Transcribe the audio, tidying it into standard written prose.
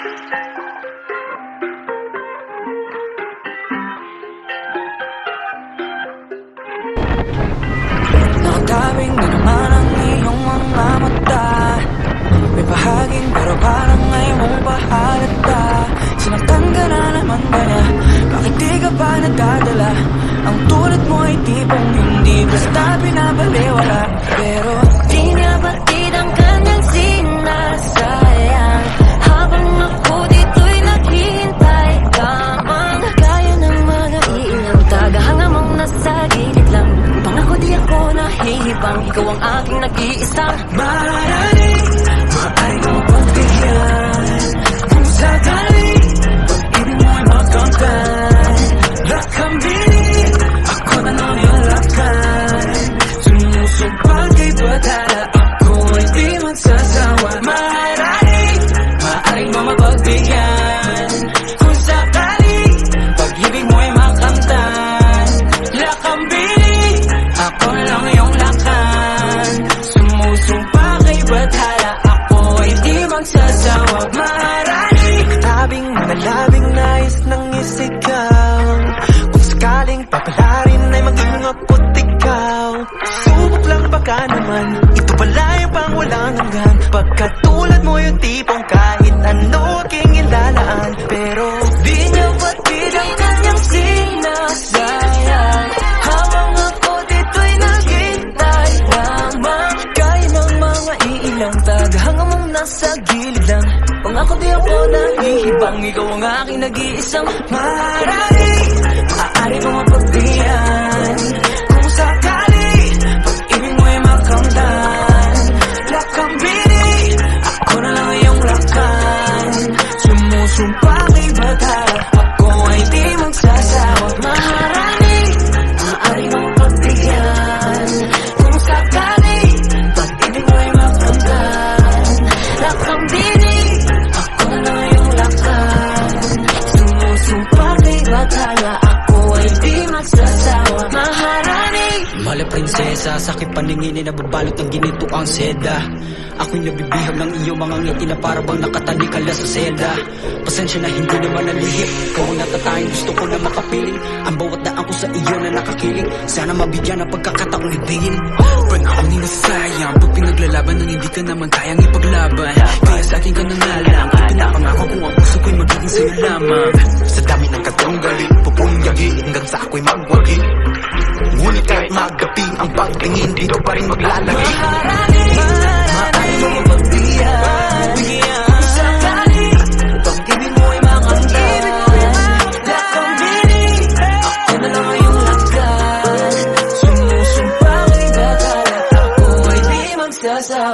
Nakatawing na naman ang iyong mga mata. May bahaging pero parang ngayon mong pahalata. Sinaktan ka na naman ba niya? Bakit di ka pa nadadala? Ang tulad mo ay tipong hindi basta binabaliwala. Pero di niya batid ang kanyang sinasayang, habang ako dito'y naghihintay lamang. Gaya ng mga ilang tagahanga mong nasa gilid lang, upang ako di ako nahihibang. Ikaw ang aking nag-iisang maaaring kong pagbigyan. Kung sakali pag-ibig mo ay makamtan, lakambin ako na nang nilakad. Sumusumpang kay batala, ako ay di magsasawa. Maaaring mo mapagbigyan. Kung sakali pag-ibig mo ay makamtan, lakambin ako na lang iyong lakad. Sumusumpang kay batala, magsasawa. Maaaring tabing mga labing nais nang isigaw. Kung sakaling papalarin ay maging ako't ikaw. Subok lang baka naman, ito pala yung pang walang hanggan. Pagkatulad mo yung tipong kahit ano aking ilalaan. Pero di niya batid ang kanyang sinasayang, habang ako dito'y naghintay lamang. Kaya ng mga iilang tagahanga mong nasa gilid lang, kung ako di ako nahihibang. Ikaw ang aking nag-iisang maaari kong mapagbigyan. Kung sakali pag-ibig mo ay makamtan, lakambin ako na lang iyong lakan. Sumusumpa kay batala, ako ay di magsasawa. Maaari kong mapagbigyan. Kung sakali pag-ibig mo ay makamtan, lakambini ako na lang iyong lakan. Sumusumpa kay batala, ako ay di magsasawa. Mala prinsesa, sakit paningin na babalot ng ginito ang seda. Ako'y nabibihag ng iyong mga ngiti na parabang nakatalikala sa selda. Pasensya na hindi naman nalihip, ikaw ang natatayang gusto ko na makapiling. Ang bawat daan ko sa iyo na nakakiling, sana mabigyan ng pagkakataong ibigin. Panahon ni nasayang, pag pinaglalaban nang hindi ka naman kayang ipaglaban. Kaya sa akin ka na nga lang, at pinapangako kung ang puso ko'y magiging sa'yo lamang. Sa dami ng katunggali, pupunyagi hanggang sa ako'y magwagi. Ngunit kahit magapi ang pagtingin, dito pa rin maglalagi. Maaari mo mapagbigyan. Kung sakali pag-ibig mo ay makamtan, lakambini ako na lang iyong lakan. Sumusumpa kay batala, ako ay di magsasawa.